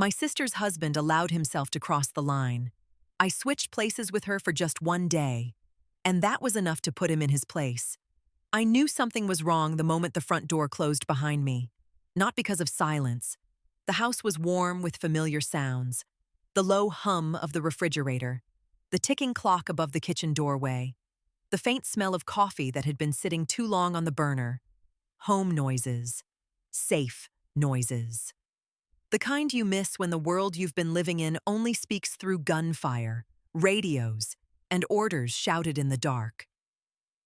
My sister's husband allowed himself to cross the line. I switched places with her for just one day, and that was enough to put him in his place. I knew something was wrong the moment the front door closed behind me. Not because of silence. The house was warm with familiar sounds. The low hum of the refrigerator, the ticking clock above the kitchen doorway, the faint smell of coffee that had been sitting too long on the burner. Home noises. Safe noises. The kind you miss when the world you've been living in only speaks through gunfire, radios, and orders shouted in the dark.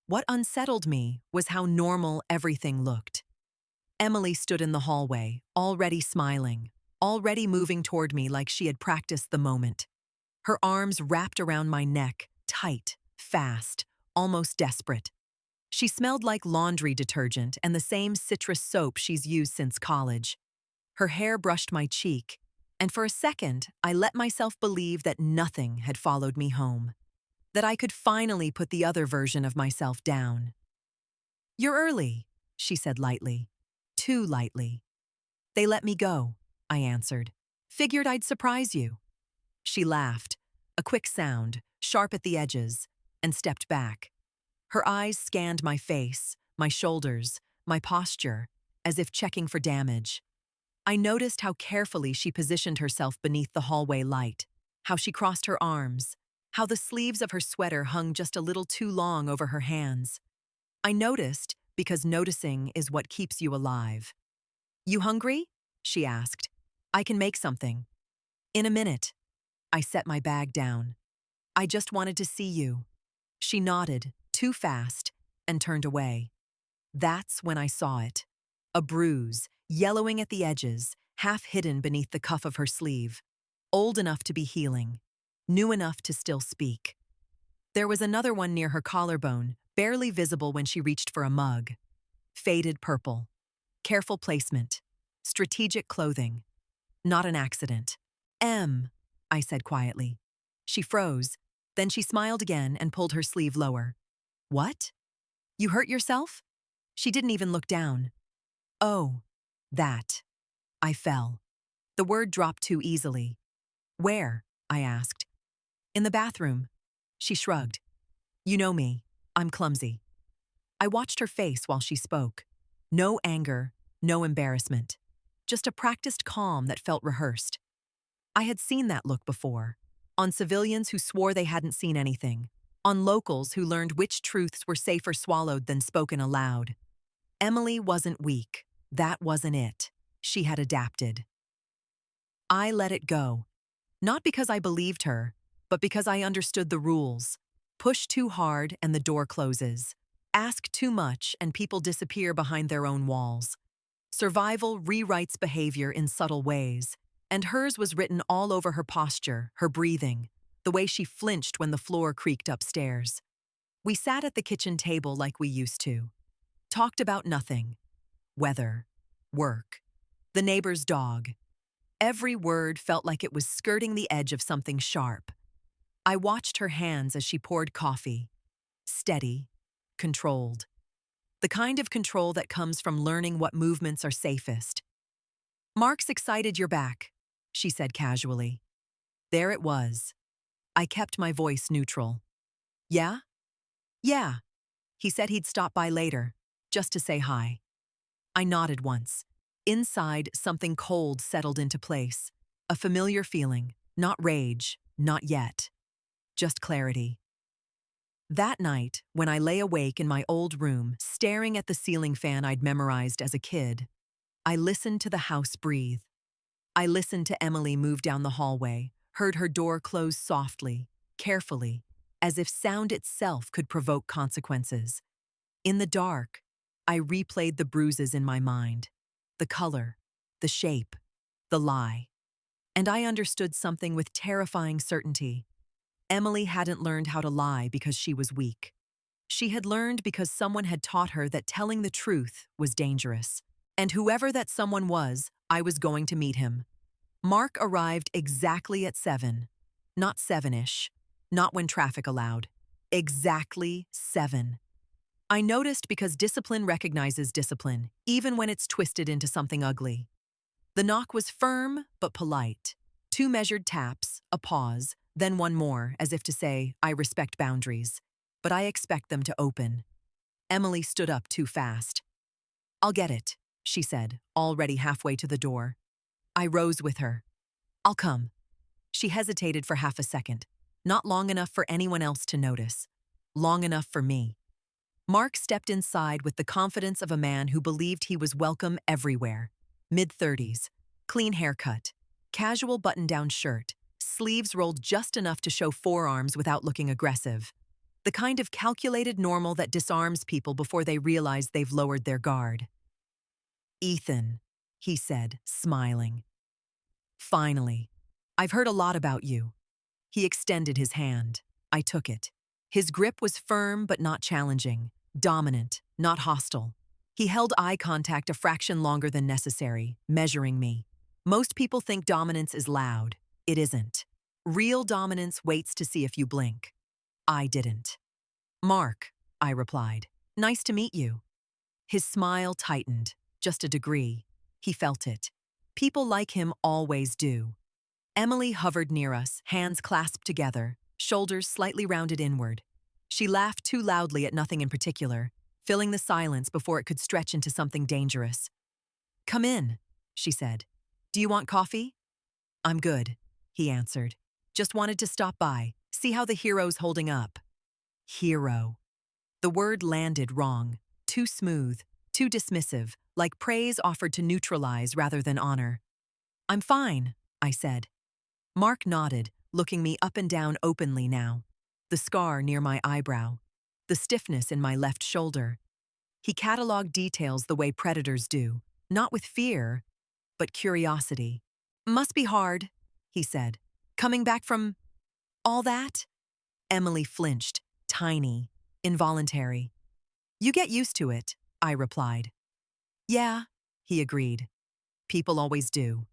What unsettled me was how normal everything looked. Emily stood in the hallway, already smiling, already moving toward me like she had practiced the moment. Her arms wrapped around my neck, tight, fast, almost desperate. She smelled like laundry detergent and the same citrus soap she's used since college. Her hair brushed my cheek, and for a second, I let myself believe that nothing had followed me home, that I could finally put the other version of myself down. "You're early," she said lightly, too lightly. "They let me go," I answered. "Figured I'd surprise you." She laughed, a quick sound, sharp at the edges, and stepped back. Her eyes scanned my face, my shoulders, my posture, as if checking for damage. I noticed how carefully she positioned herself beneath the hallway light, how she crossed her arms, how the sleeves of her sweater hung just a little too long over her hands. I noticed because noticing is what keeps you alive. "You hungry?" she asked. "I can make something." "In a minute." I set my bag down. "I just wanted to see you." She nodded, too fast, and turned away. That's when I saw it. A bruise, yellowing at the edges, half hidden beneath the cuff of her sleeve. Old enough to be healing. New enough to still speak. There was another one near her collarbone, barely visible when she reached for a mug. Faded purple. Careful placement. Strategic clothing. Not an accident. I said quietly. She froze, then she smiled again and pulled her sleeve lower. "What? You hurt yourself?" She didn't even look down. "Oh, that." I fell. The word dropped too easily. "Where?" I asked. "In the bathroom." She shrugged. "You know me. I'm clumsy." I watched her face while she spoke. No anger, no embarrassment. Just a practiced calm that felt rehearsed. I had seen that look before. On civilians who swore they hadn't seen anything. On locals who learned which truths were safer swallowed than spoken aloud. Emily wasn't weak. That wasn't it. She had adapted. I let it go. Not because I believed her, but because I understood the rules. Push too hard and the door closes. Ask too much and people disappear behind their own walls. Survival rewrites behavior in subtle ways, and hers was written all over her posture, her breathing, the way she flinched when the floor creaked upstairs. We sat at the kitchen table like we used to. Talked about nothing. Weather. Work. The neighbor's dog. Every word felt like it was skirting the edge of something sharp. I watched her hands as she poured coffee. Steady. Controlled. The kind of control that comes from learning what movements are safest. "Mark's excited you're back," she said casually. There it was. I kept my voice neutral. "Yeah?" "Yeah. He said he'd stop by later, just to say hi." I nodded once. Inside, something cold settled into place. A familiar feeling, not rage, not yet. Just clarity. That night, when I lay awake in my old room, staring at the ceiling fan I'd memorized as a kid, I listened to the house breathe. I listened to Emily move down the hallway, heard her door close softly, carefully, as if sound itself could provoke consequences. In the dark, I replayed the bruises in my mind. The color, the shape, the lie. And I understood something with terrifying certainty. Emily hadn't learned how to lie because she was weak. She had learned because someone had taught her that telling the truth was dangerous. And whoever that someone was, I was going to meet him. Mark arrived exactly at 7. Not 7-ish. Not when traffic allowed. Exactly 7. I noticed because discipline recognizes discipline, even when it's twisted into something ugly. The knock was firm but polite. 2 measured taps, a pause, then one more, as if to say, I respect boundaries, but I expect them to open. Emily stood up too fast. I'll get it, she said, already halfway to the door. I rose with her. I'll come. She hesitated for half a second, not long enough for anyone else to notice, long enough for me. Mark stepped inside with the confidence of a man who believed he was welcome everywhere. Mid-30s, clean haircut, casual button-down shirt, sleeves rolled just enough to show forearms without looking aggressive. The kind of calculated normal that disarms people before they realize they've lowered their guard. Ethan, he said, smiling. Finally. I've heard a lot about you. He extended his hand. I took it. His grip was firm but not challenging, dominant, not hostile. He held eye contact a fraction longer than necessary, measuring me. Most people think dominance is loud. It isn't. Real dominance waits to see if you blink. I didn't. Mark, I replied. Nice to meet you. His smile tightened, just a degree. He felt it. People like him always do. Emily hovered near us, hands clasped together, shoulders slightly rounded inward. She laughed too loudly at nothing in particular, filling the silence before it could stretch into something dangerous. Come in, she said. Do you want coffee? I'm good, he answered. Just wanted to stop by, see how the hero's holding up. Hero. The word landed wrong, too smooth, too dismissive, like praise offered to neutralize rather than honor. I'm fine, I said. Mark nodded, looking me up and down openly now. The scar near my eyebrow, the stiffness in my left shoulder. He cataloged details the way predators do, not with fear, but curiosity. Must be hard, he said. Coming back from all that? Emily flinched, tiny, involuntary. You get used to it, I replied. Yeah, he agreed. People always do.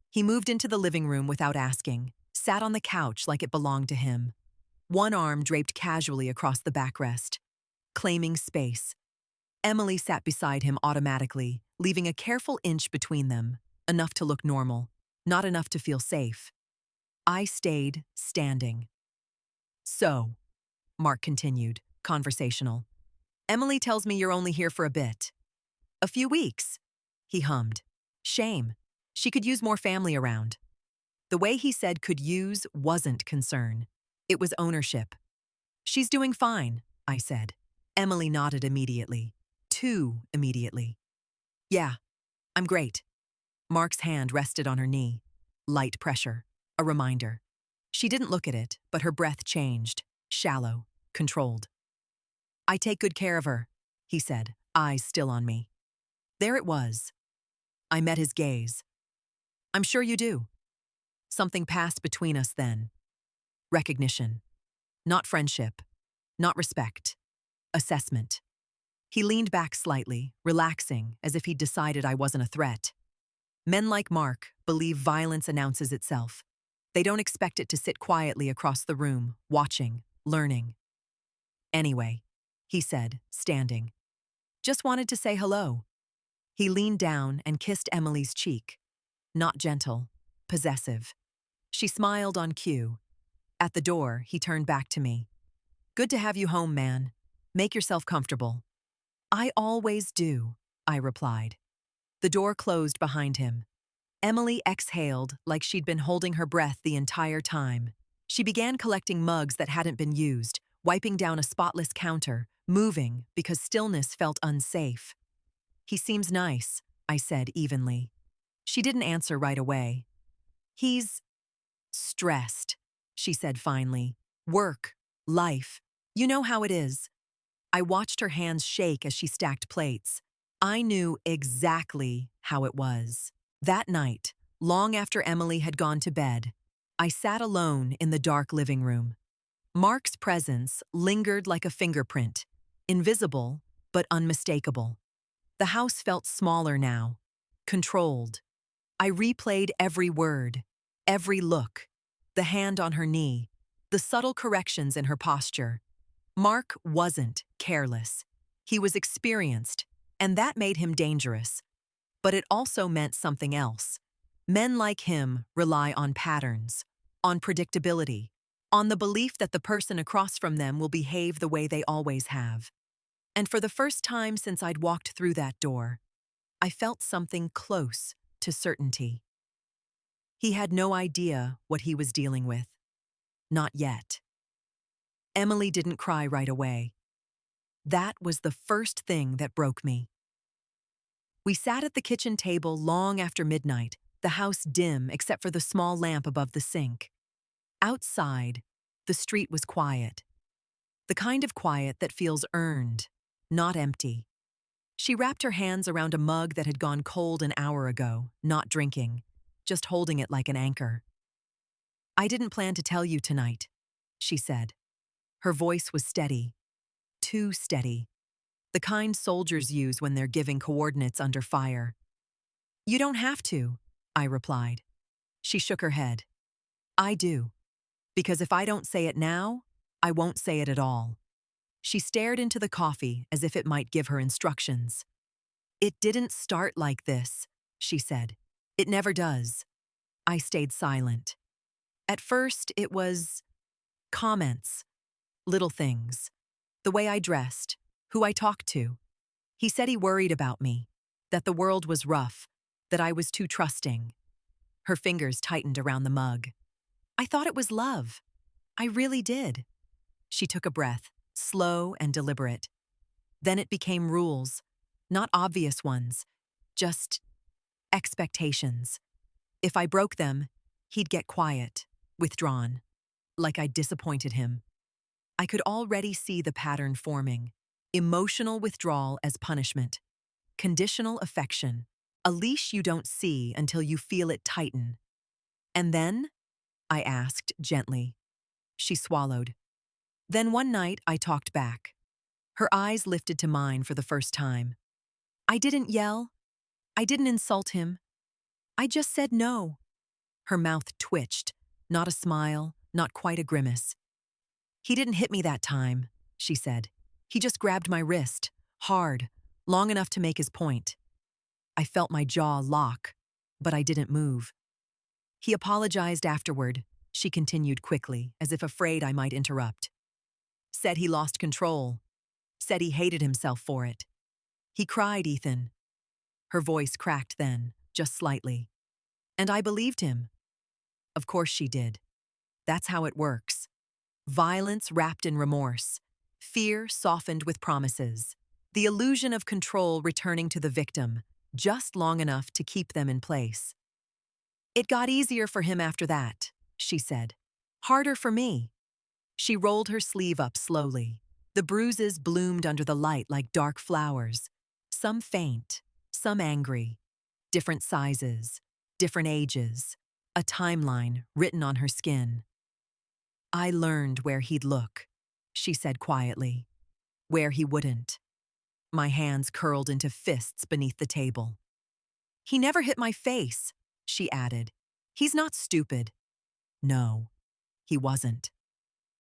He moved into the living room without asking, sat on the couch like it belonged to him. One arm draped casually across the backrest, claiming space. Emily sat beside him automatically, leaving a careful inch between them, enough to look normal, not enough to feel safe. I stayed standing. So, Mark continued, conversational. Emily tells me you're only here for a bit. A few weeks, he hummed. Shame. She could use more family around. The way he said could use wasn't concern. It was ownership. She's doing fine, I said. Emily nodded immediately. Too immediately. Yeah, I'm great. Mark's hand rested on her knee. Light pressure. A reminder. She didn't look at it, but her breath changed. Shallow. Controlled. I take good care of her, he said, eyes still on me. There it was. I met his gaze. I'm sure you do. Something passed between us then. Recognition. Not friendship. Not respect. Assessment. He leaned back slightly, relaxing, as if he'd decided I wasn't a threat. Men like Mark believe violence announces itself. They don't expect it to sit quietly across the room, watching, learning. Anyway, he said, standing. Just wanted to say hello. He leaned down and kissed Emily's cheek. Not gentle, possessive. She smiled on cue. At the door, he turned back to me. Good to have you home, man. Make yourself comfortable. I always do, I replied. The door closed behind him. Emily exhaled like she'd been holding her breath the entire time. She began collecting mugs that hadn't been used, wiping down a spotless counter, moving because stillness felt unsafe. He seems nice, I said evenly. She didn't answer right away. He's stressed, she said finally. Work, life, you know how it is. I watched her hands shake as she stacked plates. I knew exactly how it was. That night, long after Emily had gone to bed, I sat alone in the dark living room. Mark's presence lingered like a fingerprint, invisible but unmistakable. The house felt smaller now, controlled. I replayed every word, every look, the hand on her knee, the subtle corrections in her posture. Mark wasn't careless. He was experienced, and that made him dangerous. But it also meant something else. Men like him rely on patterns, on predictability, on the belief that the person across from them will behave the way they always have. And for the first time since I'd walked through that door, I felt something close to certainty. He had no idea what he was dealing with. Not yet. Emily didn't cry right away. That was the first thing that broke me. We sat at the kitchen table long after midnight, the house dim except for the small lamp above the sink. Outside, the street was quiet. The kind of quiet that feels earned, not empty. She wrapped her hands around a mug that had gone cold an hour ago, not drinking, just holding it like an anchor. "I didn't plan to tell you tonight," she said. Her voice was steady, too steady, the kind soldiers use when they're giving coordinates under fire. "You don't have to," I replied. She shook her head. "I do. Because if I don't say it now, I won't say it at all." She stared into the coffee as if it might give her instructions. "It didn't start like this," she said. "It never does." I stayed silent. At first, it was comments, little things. The way I dressed, who I talked to. He said he worried about me, that the world was rough, that I was too trusting. Her fingers tightened around the mug. I thought it was love. I really did. She took a breath, slow and deliberate. Then it became rules, not obvious ones, just expectations. If I broke them, he'd get quiet, withdrawn, like I'd disappointed him. I could already see the pattern forming. Emotional withdrawal as punishment. Conditional affection. A leash you don't see until you feel it tighten. "And then?" I asked gently. She swallowed. Then one night I talked back. Her eyes lifted to mine for the first time. I didn't yell. I didn't insult him. I just said no. Her mouth twitched, not a smile, not quite a grimace. "He didn't hit me that time," she said. "He just grabbed my wrist, hard, long enough to make his point." I felt my jaw lock, but I didn't move. "He apologized afterward," she continued quickly, as if afraid I might interrupt. "Said he lost control. Said he hated himself for it. He cried, Ethan." Her voice cracked then, just slightly. And I believed him. Of course she did. That's how it works. Violence wrapped in remorse. Fear softened with promises. The illusion of control returning to the victim, just long enough to keep them in place. "It got easier for him after that," she said. "Harder for me." She rolled her sleeve up slowly. The bruises bloomed under the light like dark flowers. Some faint, some angry. Different sizes, different ages. A timeline written on her skin. "I learned where he'd look," she said quietly. "Where he wouldn't." My hands curled into fists beneath the table. "He never hit my face," she added. "He's not stupid." No, he wasn't.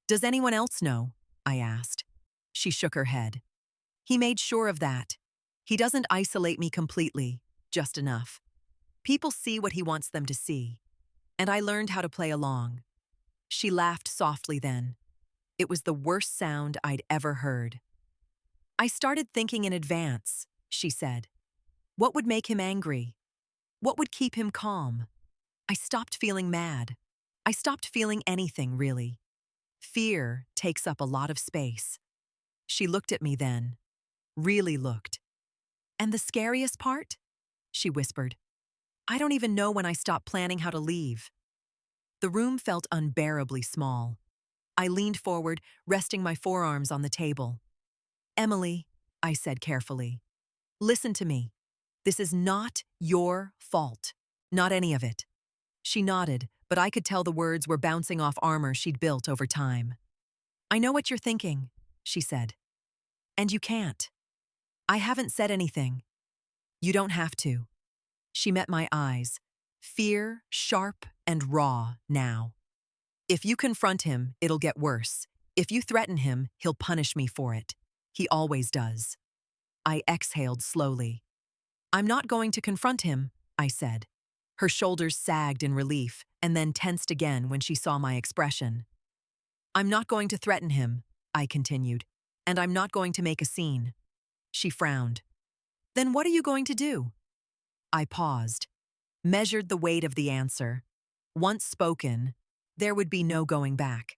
"Does anyone else know?" I asked. She shook her head. "He made sure of that. He doesn't isolate me completely, just enough. People see what he wants them to see. And I learned how to play along." She laughed softly then. It was the worst sound I'd ever heard. "I started thinking in advance," she said. "What would make him angry? What would keep him calm?" I stopped feeling mad. I stopped feeling anything, really. Fear takes up a lot of space. She looked at me then. Really looked. "And the scariest part?" she whispered. "I don't even know when I stopped planning how to leave." The room felt unbearably small. I leaned forward, resting my forearms on the table. "Emily," I said carefully, "listen to me. This is not your fault. Not any of it." She nodded, but I could tell the words were bouncing off armor she'd built over time. "I know what you're thinking," she said. "And you can't. I haven't said anything. You don't have to." She met my eyes, fear sharp and raw now. "If you confront him, it'll get worse. If you threaten him, he'll punish me for it. He always does." I exhaled slowly. "I'm not going to confront him," I said. Her shoulders sagged in relief and then tensed again when she saw my expression. "I'm not going to threaten him," I continued, "and I'm not going to make a scene." She frowned. "Then what are you going to do?" I paused, measured the weight of the answer. Once spoken, there would be no going back.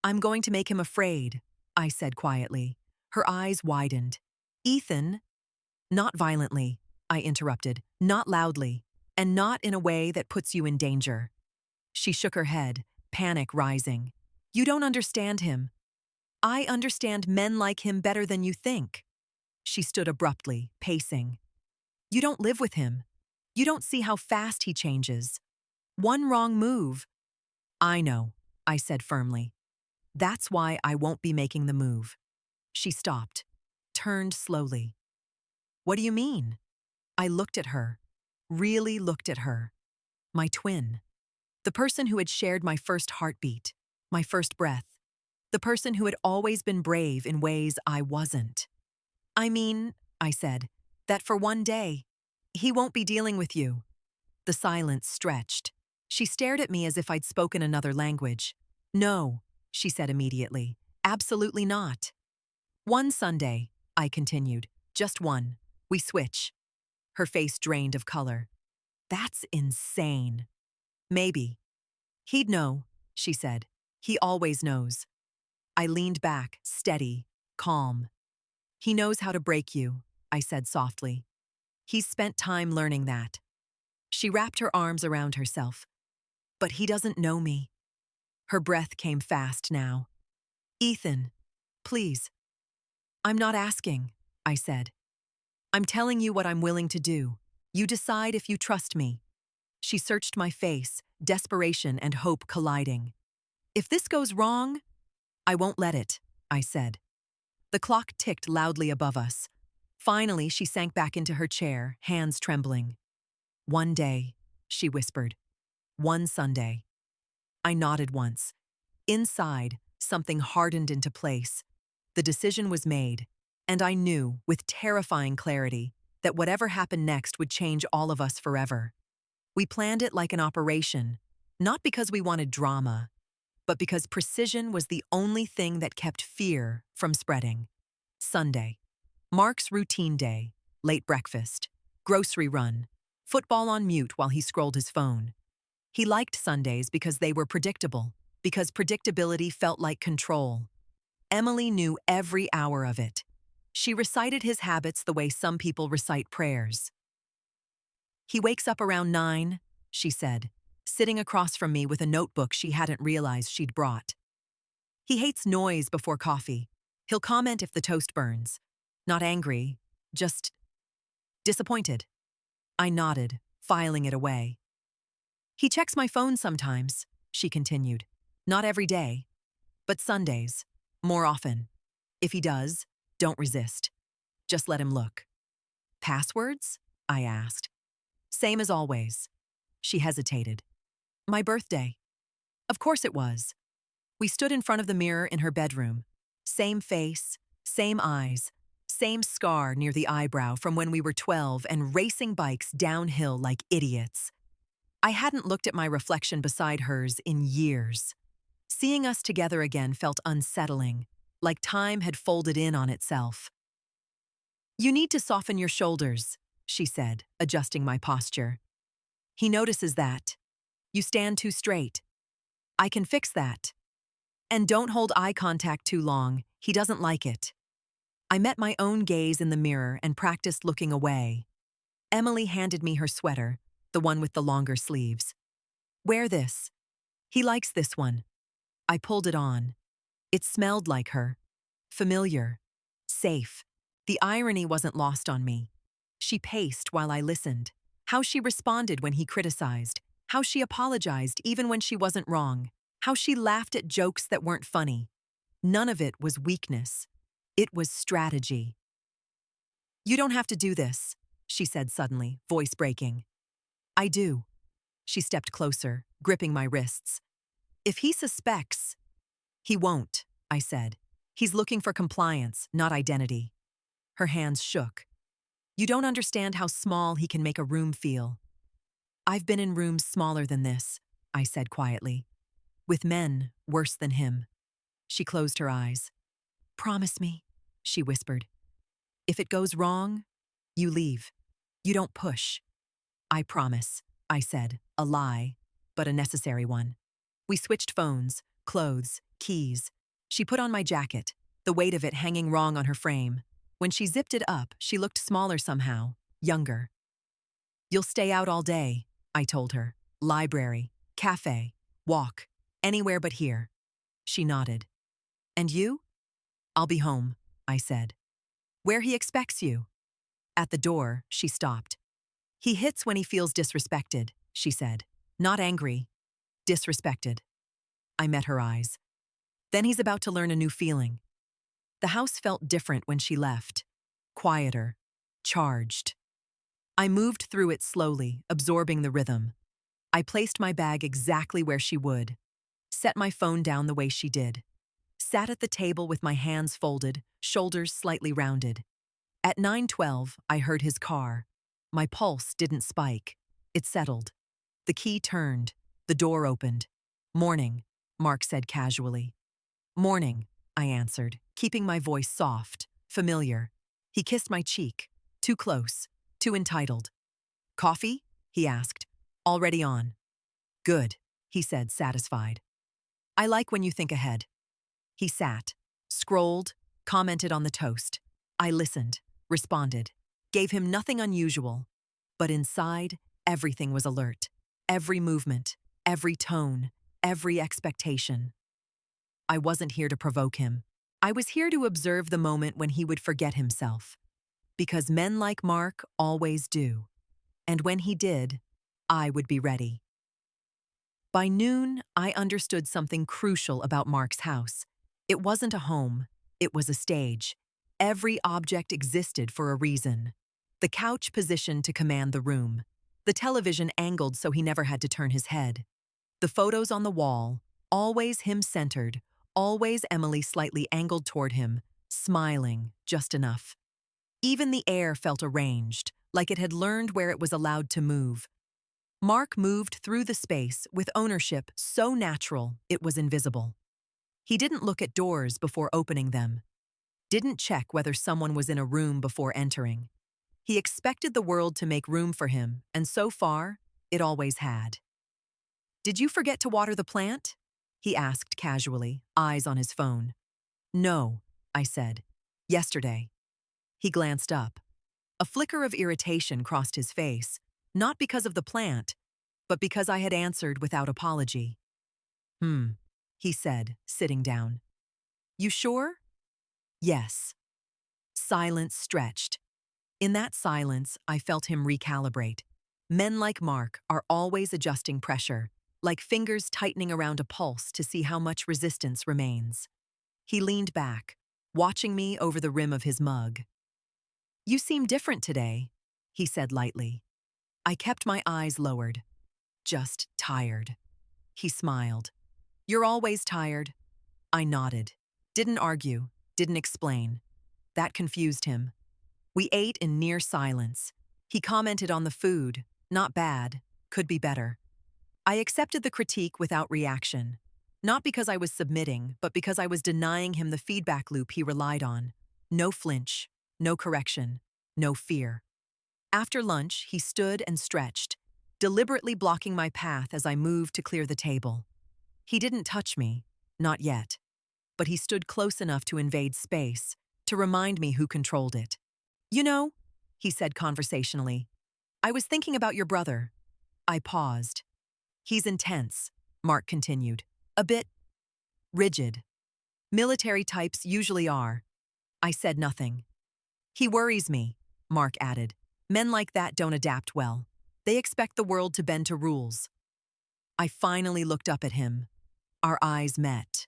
"I'm going to make him afraid," I said quietly. Her eyes widened. "Ethan—" "Not violently," I interrupted, "not loudly, and not in a way that puts you in danger." She shook her head, panic rising. "You don't understand him. I understand men like him better than you think." She stood abruptly, pacing. "You don't live with him. You don't see how fast he changes. One wrong move—" "I know," I said firmly. "That's why I won't be making the move." She stopped, turned slowly. "What do you mean?" I looked at her, really looked at her. My twin. The person who had shared my first heartbeat, my first breath. The person who had always been brave in ways I wasn't. "I mean," I said, "that for one day, he won't be dealing with you." The silence stretched. She stared at me as if I'd spoken another language. "No," she said immediately. "Absolutely not." "One Sunday," I continued. "Just one. We switch." Her face drained of color. "That's insane." "Maybe. He'd know," she said. "He always knows." I leaned back, steady, calm. "He knows how to break you," I said softly. "He's spent time learning that." She wrapped her arms around herself. "But he doesn't know me." Her breath came fast now. "Ethan, please." "I'm not asking," I said. "I'm telling you what I'm willing to do. You decide if you trust me." She searched my face, desperation and hope colliding. "If this goes wrong—" "I won't let it," I said. The clock ticked loudly above us. Finally, she sank back into her chair, hands trembling. "One day," she whispered. "One Sunday." I nodded once. Inside, something hardened into place. The decision was made, and I knew, with terrifying clarity, that whatever happened next would change all of us forever. We planned it like an operation, not because we wanted drama, but because precision was the only thing that kept fear from spreading. Sunday. Mark's routine day, late breakfast, grocery run, football on mute while he scrolled his phone. He liked Sundays because they were predictable, because predictability felt like control. Emily knew every hour of it. She recited his habits the way some people recite prayers. "He wakes up around 9, she said, sitting across from me with a notebook she hadn't realized she'd brought. "He hates noise before coffee. He'll comment if the toast burns. Not angry, just disappointed." I nodded, filing it away. "He checks my phone sometimes," she continued. "Not every day, but Sundays, more often. If he does, don't resist. Just let him look." "Passwords?" I asked. "Same as always." She hesitated. "My birthday." Of course it was. We stood in front of the mirror in her bedroom. Same face, same eyes, same scar near the eyebrow from when we were 12 and racing bikes downhill like idiots. I hadn't looked at my reflection beside hers in years. Seeing us together again felt unsettling, like time had folded in on itself. "You need to soften your shoulders," she said, adjusting my posture. "He notices that. You stand too straight. I can fix that. And don't hold eye contact too long. He doesn't like it." I met my own gaze in the mirror and practiced looking away. Emily handed me her sweater, the one with the longer sleeves. "Wear this. He likes this one." I pulled it on. It smelled like her. Familiar. Safe. The irony wasn't lost on me. She paced while I listened. How she responded when he criticized. How she apologized even when she wasn't wrong. How she laughed at jokes that weren't funny. None of it was weakness. It was strategy. "You don't have to do this," she said suddenly, voice breaking. "I do." She stepped closer, gripping my wrists. "If he suspects—" "He won't," I said. "He's looking for compliance, not identity." Her hands shook. "You don't understand how small he can make a room feel." I've been in rooms smaller than this, I said quietly. With men worse than him. She closed her eyes. Promise me, she whispered. If it goes wrong, you leave. You don't push. I promise, I said, a lie, but a necessary one. We switched phones, clothes, keys. She put on my jacket, the weight of it hanging wrong on her frame. When she zipped it up, she looked smaller somehow, younger. You'll stay out all day, I told her. Library, cafe, walk, anywhere but here. She nodded. And you? I'll be home, I said. Where he expects you. At the door, she stopped. He hits when he feels disrespected, she said. Not angry. Disrespected. I met her eyes. Then he's about to learn a new feeling. The house felt different when she left. Quieter. Charged. I moved through it slowly, absorbing the rhythm. I placed my bag exactly where she would. Set my phone down the way she did. Sat at the table with my hands folded, shoulders slightly rounded. At 9:12, I heard his car. My pulse didn't spike. It settled. The key turned. The door opened. Morning, Mark said casually. Morning, I answered, keeping my voice soft, familiar. He kissed my cheek. Too close. Too entitled. Coffee? He asked. Already on. Good, he said, satisfied. I like when you think ahead. He sat, scrolled, commented on the toast. I listened, responded, gave him nothing unusual. But inside, everything was alert. Every movement, every tone, every expectation. I wasn't here to provoke him. I was here to observe the moment when he would forget himself. Because men like Mark always do. And when he did, I would be ready. By noon, I understood something crucial about Mark's house. It wasn't a home, it was a stage. Every object existed for a reason. The couch positioned to command the room. The television angled so he never had to turn his head. The photos on the wall, always him-centered, always Emily slightly angled toward him, smiling just enough. Even the air felt arranged, like it had learned where it was allowed to move. Mark moved through the space with ownership so natural it was invisible. He didn't look at doors before opening them. Didn't check whether someone was in a room before entering. He expected the world to make room for him, and so far, it always had. Did you forget to water the plant? He asked casually, eyes on his phone. No, I said. Yesterday. He glanced up. A flicker of irritation crossed his face, not because of the plant, but because I had answered without apology. He said, sitting down. You sure? Yes. Silence stretched. In that silence, I felt him recalibrate. Men like Mark are always adjusting pressure, like fingers tightening around a pulse to see how much resistance remains. He leaned back, watching me over the rim of his mug. You seem different today, he said lightly. I kept my eyes lowered. Just tired. He smiled. You're always tired. I nodded. Didn't argue, didn't explain. That confused him. We ate in near silence. He commented on the food. Not bad. Could be better. I accepted the critique without reaction. Not because I was submitting, but because I was denying him the feedback loop he relied on. No flinch. No correction. No fear. After lunch, he stood and stretched, deliberately blocking my path as I moved to clear the table. He didn't touch me. Not yet. But he stood close enough to invade space, to remind me who controlled it. You know, he said conversationally, I was thinking about your brother. I paused. He's intense, Mark continued. A bit rigid. Military types usually are. I said nothing. He worries me, Mark added. Men like that don't adapt well. They expect the world to bend to rules. I finally looked up at him. Our eyes met.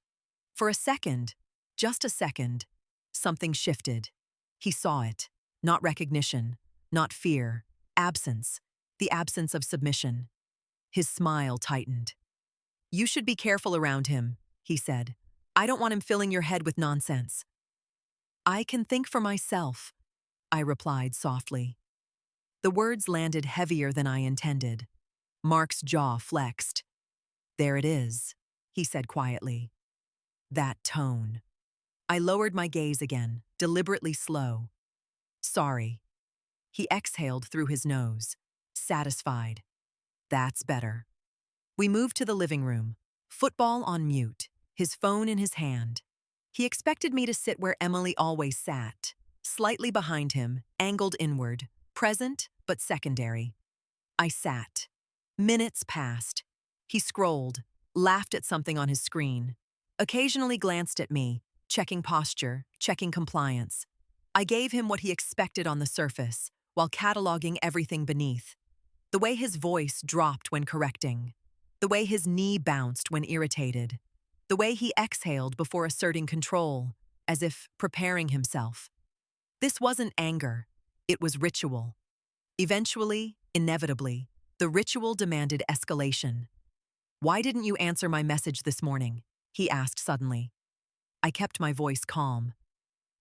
For a second, just a second, something shifted. He saw it. Not recognition, not fear, absence, the absence of submission. His smile tightened. You should be careful around him, he said. I don't want him filling your head with nonsense. I can think for myself, I replied softly. The words landed heavier than I intended. Mark's jaw flexed. "There it is," he said quietly. "That tone." I lowered my gaze again, deliberately slow. "Sorry." He exhaled through his nose, satisfied. "That's better." We moved to the living room, football on mute, his phone in his hand. He expected me to sit where Emily always sat, slightly behind him, angled inward, present but secondary. I sat. Minutes passed. He scrolled, laughed at something on his screen, occasionally glanced at me, checking posture, checking compliance. I gave him what he expected on the surface, while cataloging everything beneath. The way his voice dropped when correcting, the way his knee bounced when irritated, the way he exhaled before asserting control, as if preparing himself. This wasn't anger, it was ritual. Eventually, inevitably, the ritual demanded escalation. "Why didn't you answer my message this morning?" he asked suddenly. I kept my voice calm.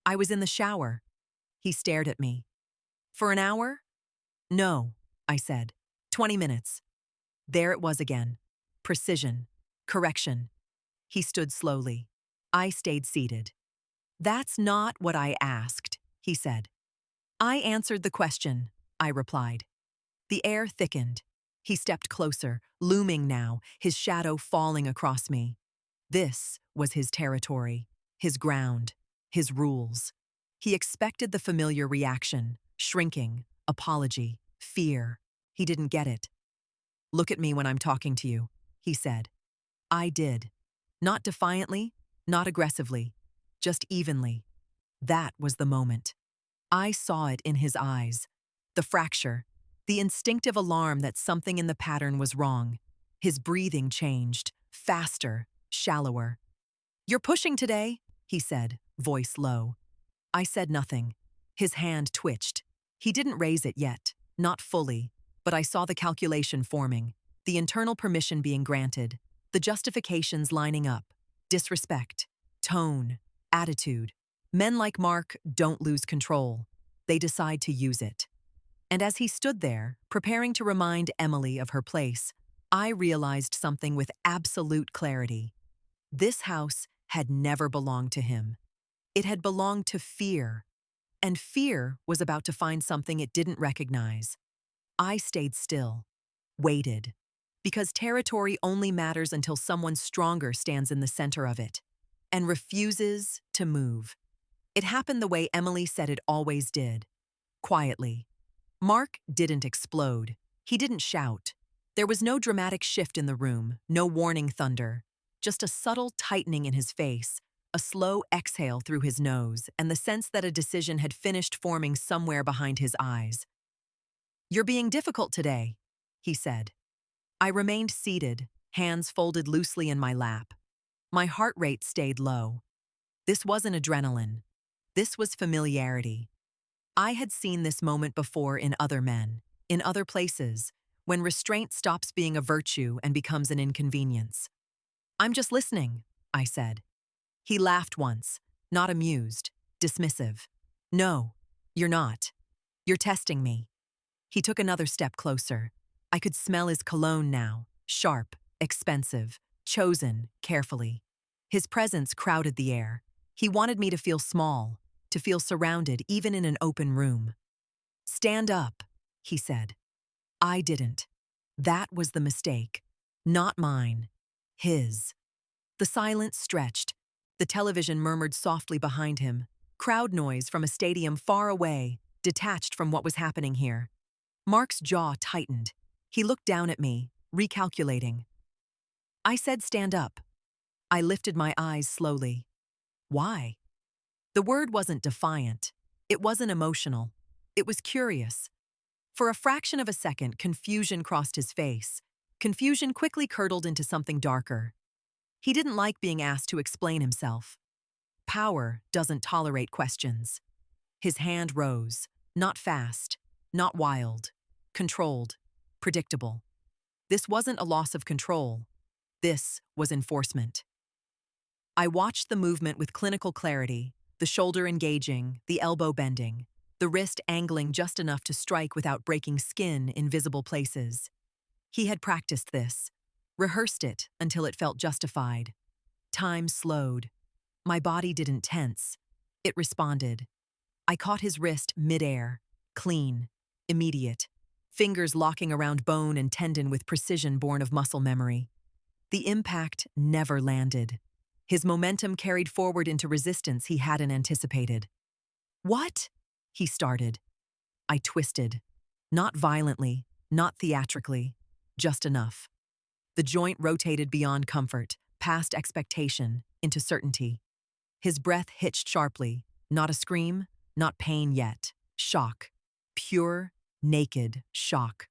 "I was in the shower." He stared at me. "For an hour?" "No," I said. 20 minutes. There it was again. Precision. Correction. He stood slowly. I stayed seated. "That's not what I asked," he said. "I answered the question," I replied. The air thickened. He stepped closer, looming now, his shadow falling across me. This was his territory, his ground, his rules. He expected the familiar reaction, shrinking, apology, fear. He didn't get it. "Look at me when I'm talking to you," he said. I did. Not defiantly, not aggressively, just evenly. That was the moment. I saw it in his eyes. The fracture, the instinctive alarm that something in the pattern was wrong. His breathing changed, faster, shallower. "You're pushing today," he said, voice low. I said nothing. His hand twitched. He didn't raise it yet, not fully, but I saw the calculation forming, the internal permission being granted, the justifications lining up. Disrespect, tone, attitude. Men like Mark don't lose control. They decide to use it. And as he stood there, preparing to remind Emily of her place, I realized something with absolute clarity. This house had never belonged to him. It had belonged to fear, and fear was about to find something it didn't recognize. I stayed still, waited, because territory only matters until someone stronger stands in the center of it and refuses to move. It happened the way Emily said it always did, quietly. Mark didn't explode. He didn't shout. There was no dramatic shift in the room, no warning thunder, just a subtle tightening in his face, a slow exhale through his nose, and the sense that a decision had finished forming somewhere behind his eyes. "You're being difficult today," he said. I remained seated, hands folded loosely in my lap. My heart rate stayed low. This wasn't adrenaline. This was familiarity. I had seen this moment before in other men, in other places, when restraint stops being a virtue and becomes an inconvenience. "I'm just listening," I said. He laughed once, not amused, dismissive. "No, you're not. You're testing me." He took another step closer. I could smell his cologne now, sharp, expensive, chosen carefully. His presence crowded the air. He wanted me to feel small, to feel surrounded even in an open room. "Stand up," he said. I didn't. That was the mistake. Not mine. His. The silence stretched. The television murmured softly behind him. Crowd noise from a stadium far away, detached from what was happening here. Mark's jaw tightened. He looked down at me, recalculating. I said stand up. I lifted my eyes slowly. Why? The word wasn't defiant. It wasn't emotional. It was curious. For a fraction of a second, confusion crossed his face. Confusion quickly curdled into something darker. He didn't like being asked to explain himself. Power doesn't tolerate questions. His hand rose, not fast, not wild, controlled, predictable. This wasn't a loss of control. This was enforcement. I watched the movement with clinical clarity, the shoulder engaging, the elbow bending, the wrist angling just enough to strike without breaking skin in visible places. He had practiced this, rehearsed it until it felt justified. Time slowed. My body didn't tense. It responded. I caught his wrist midair, clean, immediate, fingers locking around bone and tendon with precision born of muscle memory. The impact never landed. His momentum carried forward into resistance he hadn't anticipated. What? He started. I twisted. Not violently, not theatrically, just enough. The joint rotated beyond comfort, past expectation, into certainty. His breath hitched sharply, not a scream, not pain yet. Shock. Pure, naked shock.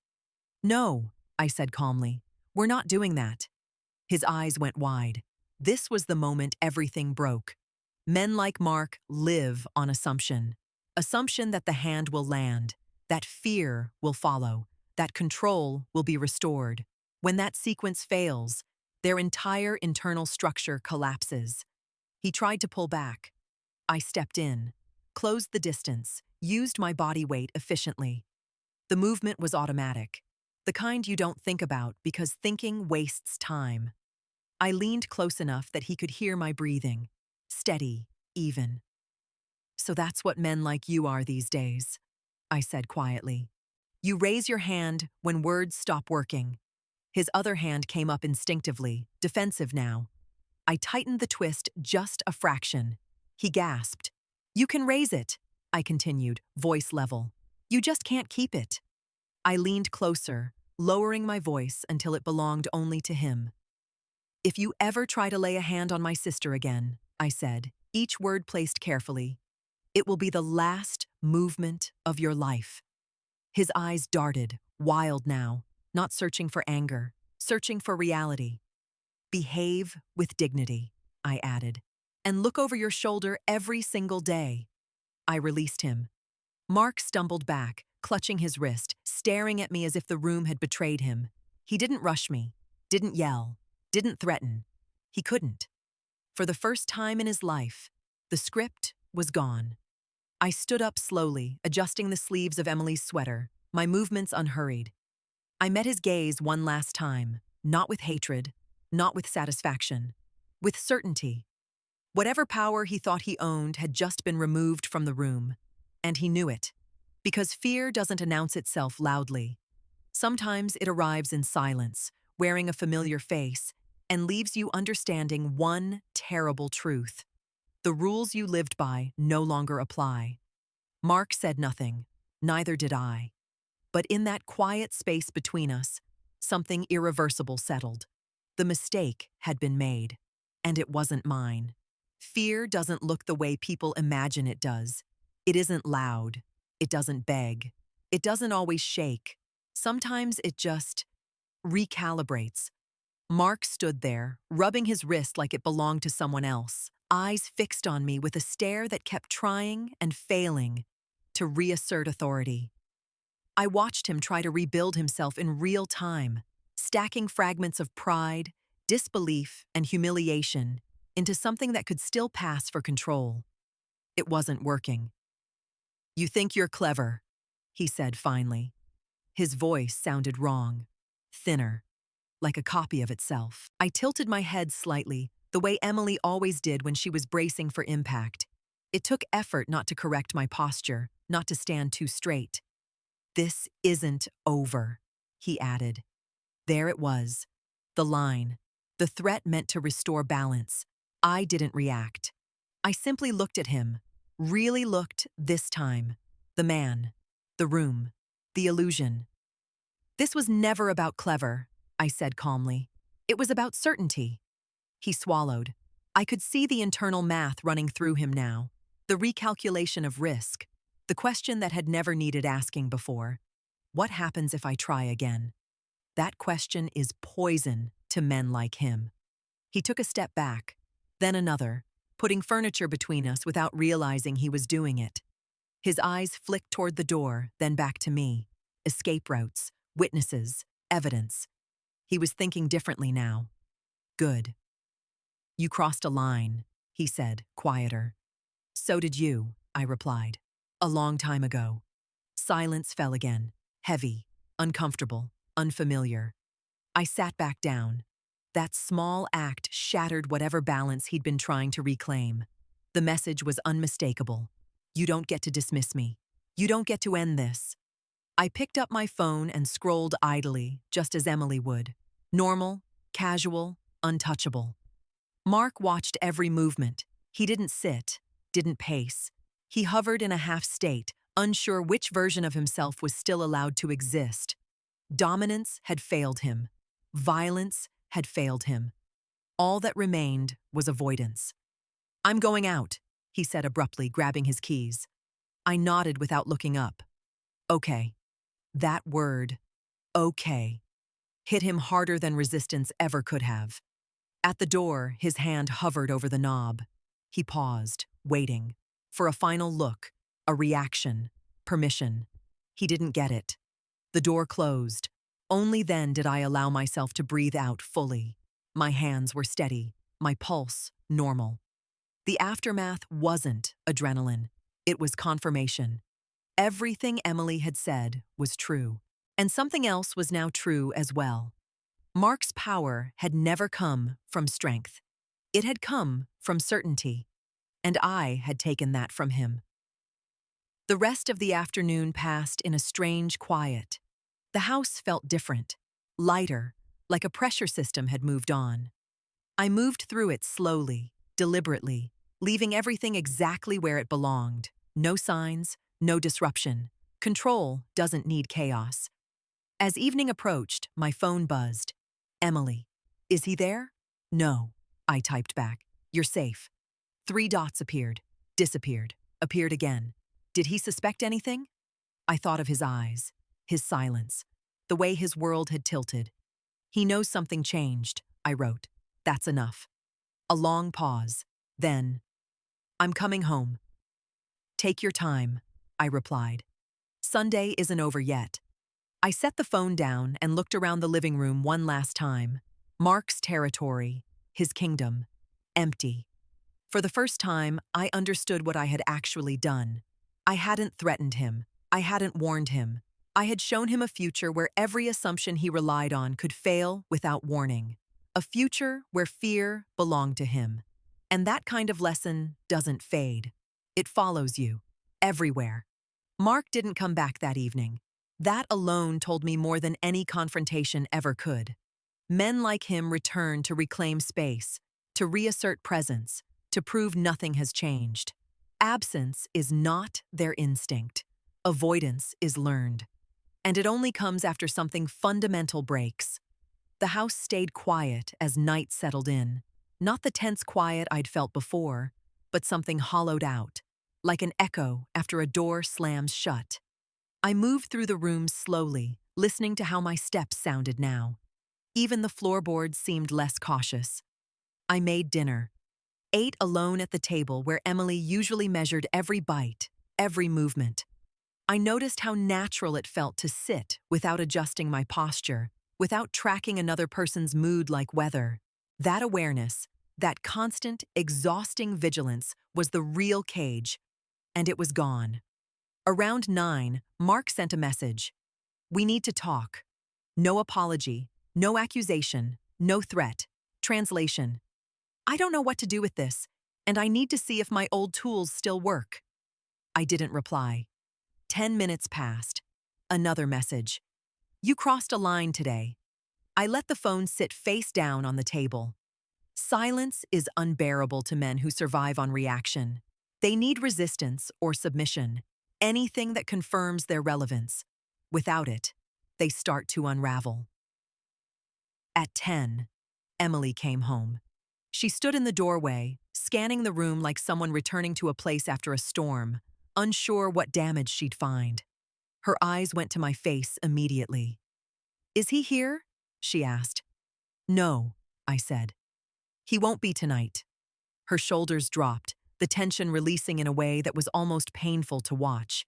No, I said calmly. We're not doing that. His eyes went wide. This was the moment everything broke. Men like Mark live on assumption. Assumption that the hand will land, that fear will follow, that control will be restored. When that sequence fails, their entire internal structure collapses. He tried to pull back. I stepped in, closed the distance, used my body weight efficiently. The movement was automatic, the kind you don't think about because thinking wastes time. I leaned close enough that he could hear my breathing, steady, even. So that's what men like you are these days, I said quietly. You raise your hand when words stop working. His other hand came up instinctively, defensive now. I tightened the twist just a fraction. He gasped. You can raise it, I continued, voice level. You just can't keep it. I leaned closer, lowering my voice until it belonged only to him. If you ever try to lay a hand on my sister again, I said, each word placed carefully, it will be the last movement of your life. His eyes darted, wild now, not searching for anger, searching for reality. Behave with dignity, I added, and look over your shoulder every single day. I released him. Mark stumbled back, clutching his wrist, staring at me as if the room had betrayed him. He didn't rush me, didn't yell, didn't threaten. He couldn't. For the first time in his life, the script was gone. I stood up slowly, adjusting the sleeves of Emily's sweater, my movements unhurried. I met his gaze one last time, not with hatred, not with satisfaction, with certainty. Whatever power he thought he owned had just been removed from the room, and he knew it, because fear doesn't announce itself loudly. Sometimes it arrives in silence, wearing a familiar face, and leaves you understanding one terrible truth. The rules you lived by no longer apply. Mark said nothing, neither did I. But in that quiet space between us, something irreversible settled. The mistake had been made, and it wasn't mine. Fear doesn't look the way people imagine it does. It isn't loud. It doesn't beg. It doesn't always shake. Sometimes it just recalibrates. Mark stood there, rubbing his wrist like it belonged to someone else, eyes fixed on me with a stare that kept trying and failing to reassert authority. I watched him try to rebuild himself in real time, stacking fragments of pride, disbelief, and humiliation into something that could still pass for control. It wasn't working. You think you're clever, he said finally. His voice sounded wrong, thinner, like a copy of itself. I tilted my head slightly, the way Emily always did when she was bracing for impact. It took effort not to correct my posture, not to stand too straight. This isn't over, he added. There it was, the line, the threat meant to restore balance. I didn't react. I simply looked at him, really looked this time. The man, the room, the illusion. This was never about clever, I said calmly. It was about certainty. He swallowed. I could see the internal math running through him now, the recalculation of risk, the question that had never needed asking before. What happens if I try again? That question is poison to men like him. He took a step back, then another, putting furniture between us without realizing he was doing it. His eyes flicked toward the door, then back to me. Escape routes, witnesses, evidence. He was thinking differently now. Good. You crossed a line, he said, quieter. So did you, I replied. A long time ago. Silence fell again, heavy, uncomfortable, unfamiliar. I sat back down. That small act shattered whatever balance he'd been trying to reclaim. The message was unmistakable. You don't get to dismiss me. You don't get to end this. I picked up my phone and scrolled idly, just as Emily would. Normal, casual, untouchable. Mark watched every movement. He didn't sit, didn't pace. He hovered in a half-state, unsure which version of himself was still allowed to exist. Dominance had failed him. Violence had failed him. All that remained was avoidance. "I'm going out," he said abruptly, grabbing his keys. I nodded without looking up. Okay. That word, okay, hit him harder than resistance ever could have. At the door, his hand hovered over the knob. He paused, waiting, for a final look, a reaction, permission. He didn't get it. The door closed. Only then did I allow myself to breathe out fully. My hands were steady, my pulse normal. The aftermath wasn't adrenaline. It was confirmation. Everything Emily had said was true, and something else was now true as well. Mark's power had never come from strength. It had come from certainty, and I had taken that from him. The rest of the afternoon passed in a strange quiet. The house felt different, lighter, like a pressure system had moved on. I moved through it slowly, deliberately, leaving everything exactly where it belonged. No signs, no disruption. Control doesn't need chaos. As evening approached, my phone buzzed. Emily. Is he there? No, I typed back. You're safe. 3 dots appeared, disappeared, appeared again. Did he suspect anything? I thought of his eyes, his silence, the way his world had tilted. He knows something changed, I wrote. That's enough. A long pause. Then, I'm coming home. Take your time, I replied. Sunday isn't over yet. I set the phone down and looked around the living room one last time. Mark's territory, his kingdom, empty. For the first time, I understood what I had actually done. I hadn't threatened him. I hadn't warned him. I had shown him a future where every assumption he relied on could fail without warning. A future where fear belonged to him. And that kind of lesson doesn't fade. It follows you, everywhere. Mark didn't come back that evening. That alone told me more than any confrontation ever could. Men like him return to reclaim space, to reassert presence, to prove nothing has changed. Absence is not their instinct. Avoidance is learned. And it only comes after something fundamental breaks. The house stayed quiet as night settled in. Not the tense quiet I'd felt before, but something hollowed out, like an echo after a door slams shut. I moved through the room slowly, listening to how my steps sounded now. Even the floorboards seemed less cautious. I made dinner. Ate alone at the table where Emily usually measured every bite, every movement. I noticed how natural it felt to sit without adjusting my posture, without tracking another person's mood like weather. That awareness, that constant, exhausting vigilance was the real cage, and it was gone. Around 9, Mark sent a message. We need to talk. No apology, no accusation, no threat. Translation. I don't know what to do with this, and I need to see if my old tools still work. I didn't reply. 10 minutes passed. Another message. You crossed a line today. I let the phone sit face down on the table. Silence is unbearable to men who survive on reaction. They need resistance or submission, anything that confirms their relevance. Without it, they start to unravel. At 10, Emily came home. She stood in the doorway, scanning the room like someone returning to a place after a storm, unsure what damage she'd find. Her eyes went to my face immediately. Is he here? She asked. No, I said. He won't be tonight. Her shoulders dropped, the tension releasing in a way that was almost painful to watch.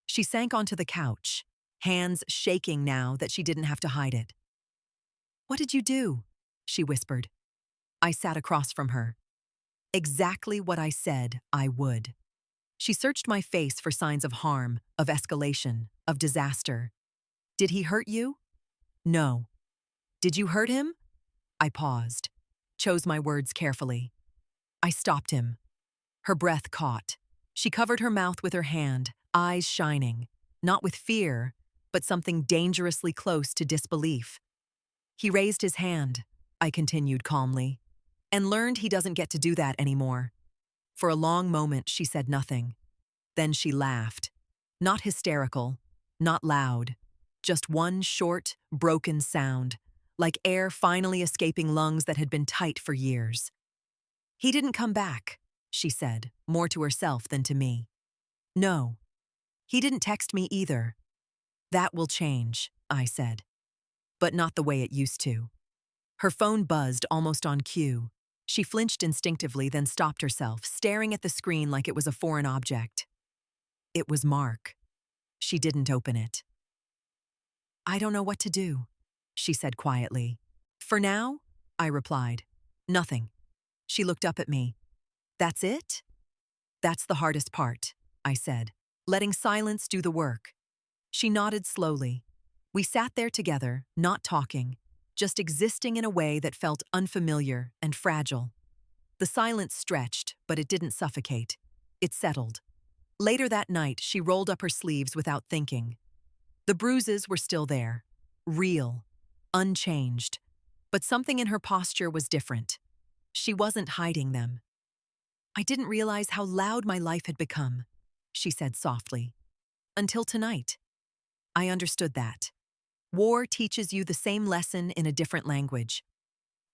She sank onto the couch, hands shaking now that she didn't have to hide it. What did you do? She whispered. I sat across from her. Exactly what I said I would. She searched my face for signs of harm, of escalation, of disaster. Did he hurt you? No. Did you hurt him? I paused, chose my words carefully. I stopped him. Her breath caught. She covered her mouth with her hand, eyes shining, not with fear, but something dangerously close to disbelief. He raised his hand, I continued calmly, and learned he doesn't get to do that anymore. For a long moment, she said nothing. Then she laughed. Not hysterical, not loud, just one short, broken sound, like air finally escaping lungs that had been tight for years. He didn't come back, she said, more to herself than to me. No. He didn't text me either. That will change, I said. But not the way it used to. Her phone buzzed almost on cue. She flinched instinctively, then stopped herself, staring at the screen like it was a foreign object. It was Mark. She didn't open it. I don't know what to do, she said quietly. For now, I replied. Nothing. She looked up at me. That's it? That's the hardest part, I said, letting silence do the work. She nodded slowly. We sat there together, not talking, just existing in a way that felt unfamiliar and fragile. The silence stretched, but it didn't suffocate. It settled. Later that night, she rolled up her sleeves without thinking. The bruises were still there, real, unchanged, but something in her posture was different. She wasn't hiding them. I didn't realize how loud my life had become, she said softly. Until tonight. I understood that. War teaches you the same lesson in a different language.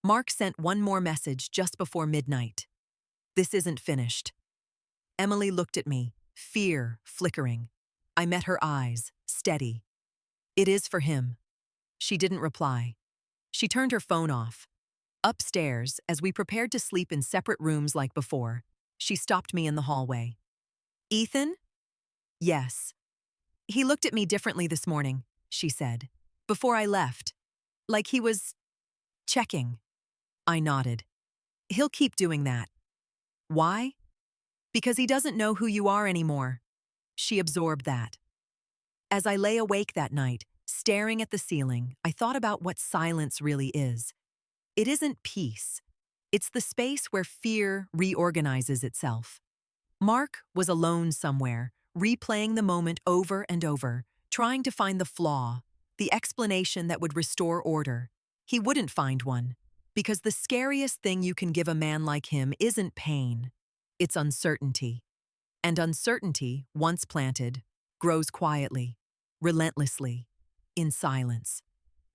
Mark sent one more message just before midnight. This isn't finished. Emily looked at me, fear flickering. I met her eyes, steady. It is for him. She didn't reply. She turned her phone off. Upstairs, as we prepared to sleep in separate rooms like before, she stopped me in the hallway. Ethan? Yes. He looked at me differently this morning, she said, before I left. Like he was checking. I nodded. He'll keep doing that. Why? Because he doesn't know who you are anymore. She absorbed that. As I lay awake that night, staring at the ceiling, I thought about what silence really is. It isn't peace. It's the space where fear reorganizes itself. Mark was alone somewhere, replaying the moment over and over, trying to find the flaw, the explanation that would restore order. He wouldn't find one, because the scariest thing you can give a man like him isn't pain. It's uncertainty. And uncertainty, once planted, grows quietly, relentlessly, in silence.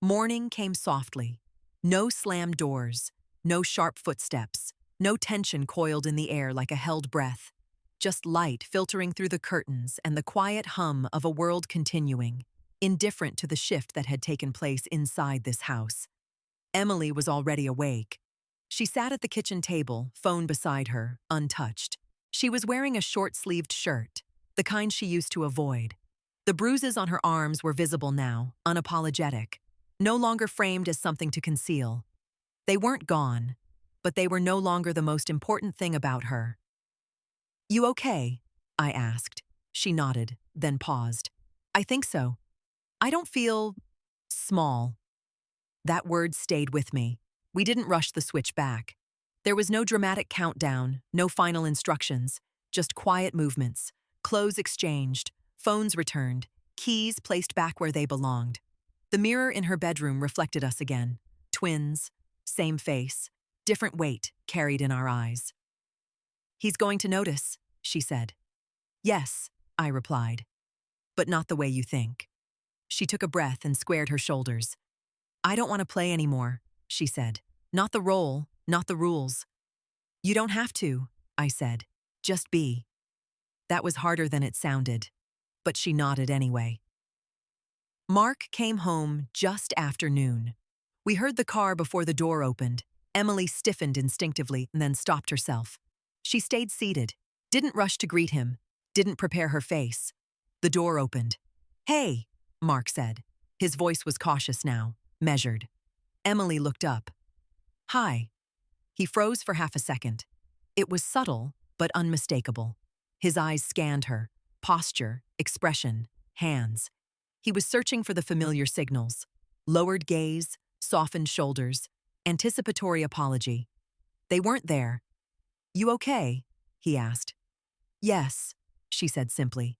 Morning came softly. No slammed doors, no sharp footsteps, no tension coiled in the air like a held breath. Just light filtering through the curtains and the quiet hum of a world continuing, indifferent to the shift that had taken place inside this house. Emily was already awake. She sat at the kitchen table, phone beside her, untouched. She was wearing a short-sleeved shirt, the kind she used to avoid. The bruises on her arms were visible now, unapologetic, no longer framed as something to conceal. They weren't gone, but they were no longer the most important thing about her. You okay? I asked. She nodded, then paused. I think so. I don't feel small. That word stayed with me. We didn't rush the switch back. There was no dramatic countdown, no final instructions, just quiet movements, clothes exchanged, phones returned, keys placed back where they belonged. The mirror in her bedroom reflected us again. Twins, same face, different weight carried in our eyes. He's going to notice, she said. Yes, I replied. But not the way you think. She took a breath and squared her shoulders. I don't want to play anymore, she said. Not the role, not the rules. You don't have to, I said. Just be. That was harder than it sounded, but she nodded anyway. Mark came home just after noon. We heard the car before the door opened. Emily stiffened instinctively and then stopped herself. She stayed seated, didn't rush to greet him, didn't prepare her face. The door opened. Hey, Mark said. His voice was cautious now, measured. Emily looked up. Hi. He froze for half a second. It was subtle, but unmistakable. His eyes scanned her, posture, expression, hands. He was searching for the familiar signals. Lowered gaze, softened shoulders, anticipatory apology. They weren't there. "You okay?" he asked. "Yes," she said simply.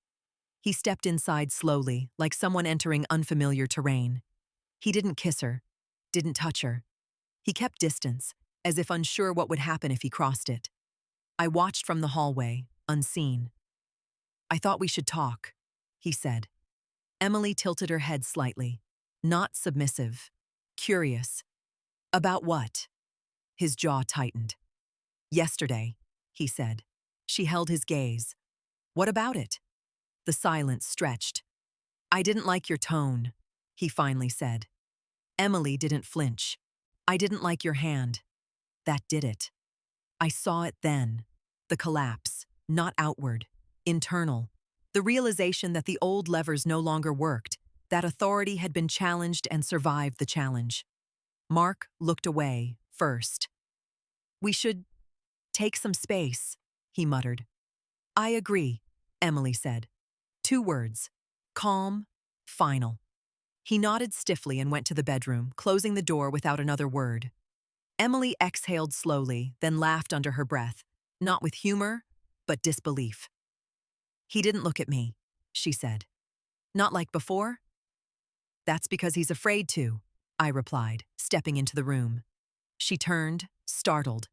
He stepped inside slowly, like someone entering unfamiliar terrain. He didn't kiss her, didn't touch her. He kept distance, as if unsure what would happen if he crossed it. I watched from the hallway, unseen. "I thought we should talk," he said. Emily tilted her head slightly, not submissive, curious. "About what?" His jaw tightened. "Yesterday," he said. She held his gaze. "What about it?" The silence stretched. "I didn't like your tone," he finally said. Emily didn't flinch. "I didn't like your hand." That did it. I saw it then. The collapse, not outward, internal. The realization that the old levers no longer worked, that authority had been challenged and survived the challenge. Mark looked away, first. "We should take some space," he muttered. "I agree," Emily said. 2 words. Calm, final. He nodded stiffly and went to the bedroom, closing the door without another word. Emily exhaled slowly, then laughed under her breath, not with humor, but disbelief. "He didn't look at me," she said. "Not like before?" "That's because he's afraid to," I replied, stepping into the room. She turned, startled.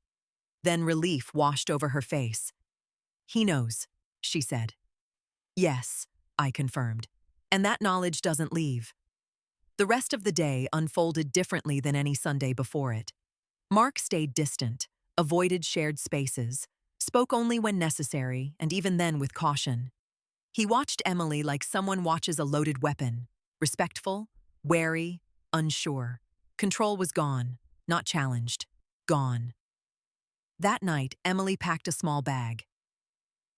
Then relief washed over her face. "He knows," she said. "Yes," I confirmed. "And that knowledge doesn't leave." The rest of the day unfolded differently than any Sunday before it. Mark stayed distant, avoided shared spaces, spoke only when necessary, and even then with caution. He watched Emily like someone watches a loaded weapon, respectful, wary, unsure. Control was gone, not challenged, gone. That night, Emily packed a small bag.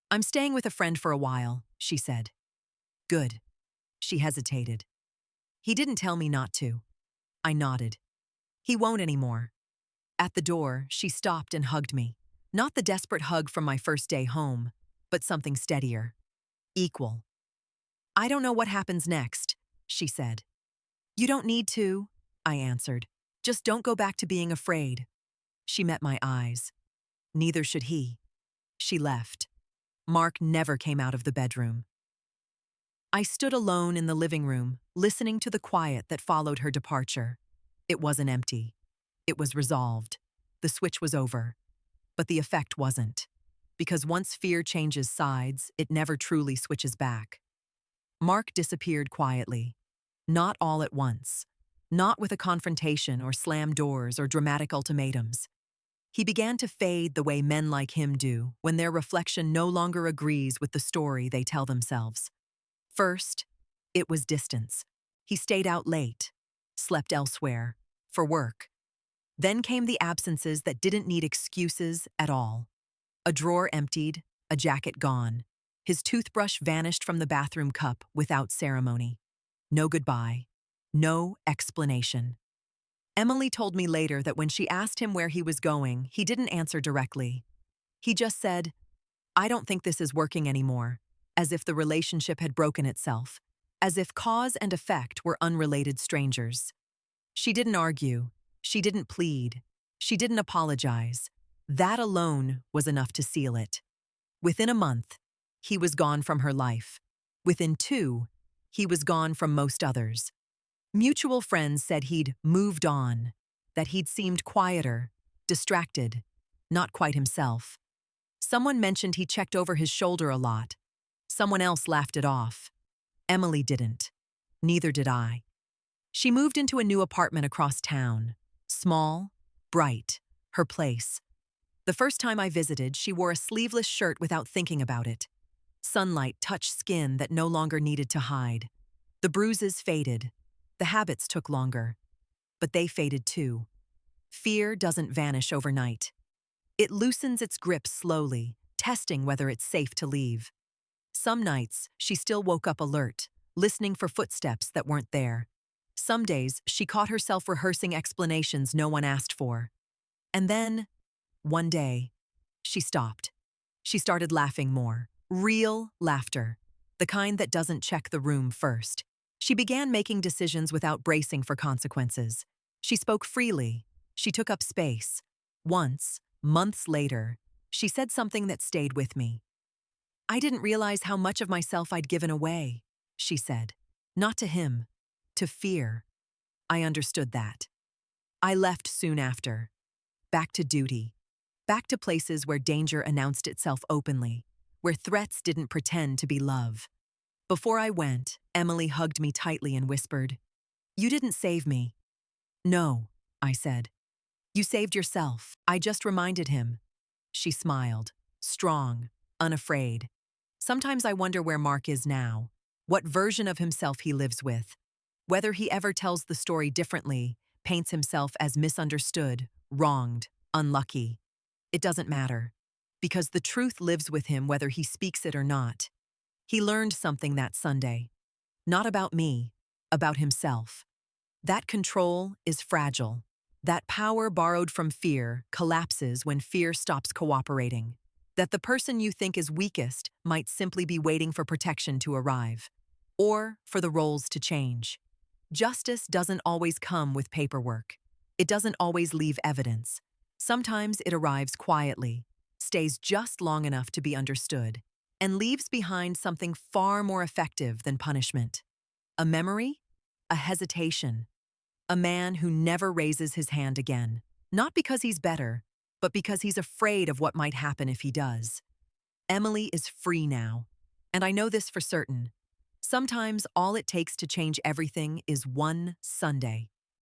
"I'm staying with a friend for a while," she said. "Good." She hesitated. "He didn't tell me not to." I nodded. "He won't anymore." At the door, she stopped and hugged me. Not the desperate hug from my first day home, but something steadier. Equal. "I don't know what happens next," she said. "You don't need to," I answered. "Just don't go back to being afraid." She met my eyes. Neither should he. She left. Mark never came out of the bedroom. I stood alone in the living room, listening to the quiet that followed her departure. It wasn't empty. It was resolved. The switch was over. But the effect wasn't. Because once fear changes sides, it never truly switches back. Mark disappeared quietly. Not all at once. Not with a confrontation or slammed doors or dramatic ultimatums. He began to fade the way men like him do when their reflection no longer agrees with the story they tell themselves. First, it was distance. He stayed out late, slept elsewhere, for work. Then came the absences that didn't need excuses at all. A drawer emptied, a jacket gone. His toothbrush vanished from the bathroom cup without ceremony. No goodbye. No explanation. Emily told me later that when she asked him where he was going, he didn't answer directly. He just said, "I don't think this is working anymore," as if the relationship had broken itself, as if cause and effect were unrelated strangers. She didn't argue. She didn't plead. She didn't apologize. That alone was enough to seal it. Within a month, he was gone from her life. Within 2, he was gone from most others. Mutual friends said he'd moved on, that he'd seemed quieter, distracted, not quite himself. Someone mentioned he checked over his shoulder a lot. Someone else laughed it off. Emily didn't. Neither did I. She moved into a new apartment across town. Small, bright, her place. The first time I visited, she wore a sleeveless shirt without thinking about it. Sunlight touched skin that no longer needed to hide. The bruises faded. The habits took longer. But they faded too. Fear doesn't vanish overnight. It loosens its grip slowly, testing whether it's safe to leave. Some nights, she still woke up alert, listening for footsteps that weren't there. Some days, she caught herself rehearsing explanations no one asked for. And then, one day, she stopped. She started laughing more. Real laughter. The kind that doesn't check the room first. She began making decisions without bracing for consequences. She spoke freely. She took up space. Once, months later, she said something that stayed with me. "I didn't realize how much of myself I'd given away," she said. "Not to him, to fear." I understood that. I left soon after. Back to duty. Back to places where danger announced itself openly, where threats didn't pretend to be love. Before I went, Emily hugged me tightly and whispered, "You didn't save me." "No," I said. "You saved yourself." I just reminded him. She smiled, strong, unafraid. Sometimes I wonder where Mark is now, what version of himself he lives with, whether he ever tells the story differently, paints himself as misunderstood, wronged, unlucky. It doesn't matter, because the truth lives with him whether he speaks it or not. He learned something that Sunday. Not about me, about himself. That control is fragile. That power borrowed from fear collapses when fear stops cooperating. That the person you think is weakest might simply be waiting for protection to arrive, or for the roles to change. Justice doesn't always come with paperwork. It doesn't always leave evidence. Sometimes it arrives quietly, stays just long enough to be understood, and leaves behind something far more effective than punishment. A memory? A hesitation. A man who never raises his hand again, not because he's better, but because he's afraid of what might happen if he does. Emily is free now, and I know this for certain. Sometimes all it takes to change everything is one Sunday.